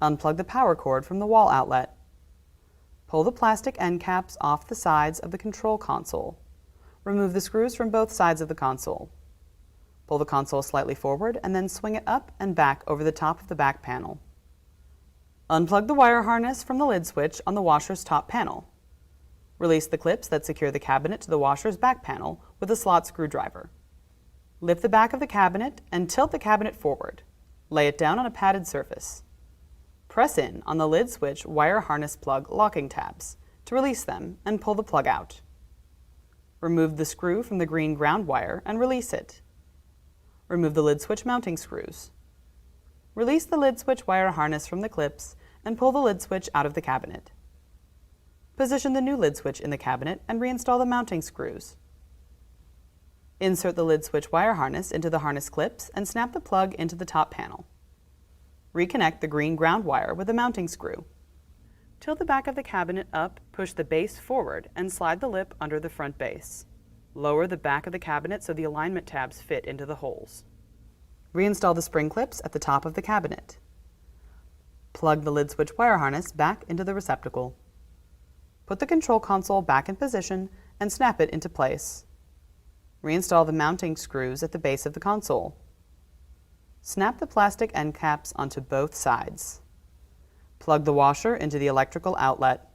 Unplug the power cord from the wall outlet. Pull the plastic end caps off the sides of the control console. Remove the screws from both sides of the console. Pull the console slightly forward and then swing it up and back over the top of the back panel. Unplug the wire harness from the lid switch on the washer's top panel. Release the clips that secure the cabinet to the washer's back panel with a slot screwdriver. Lift the back of the cabinet and tilt the cabinet forward. Lay it down on a padded surface. Press in on the lid switch wire harness plug locking tabs to release them and pull the plug out. Remove the screw from the green ground wire and release it. Remove the lid switch mounting screws. Release the lid switch wire harness from the clips and pull the lid switch out of the cabinet. Position the new lid switch in the cabinet and reinstall the mounting screws. Insert the lid switch wire harness into the harness clips and snap the plug into the top panel. Reconnect the green ground wire with a mounting screw. Tilt the back of the cabinet up, push the base forward, and slide the lip under the front base. Lower the back of the cabinet so the alignment tabs fit into the holes. Reinstall the spring clips at the top of the cabinet. Plug the lid switch wire harness back into the receptacle. Put the control console back in position and snap it into place. Reinstall the mounting screws at the base of the console. Snap the plastic end caps onto both sides. Plug the washer into the electrical outlet.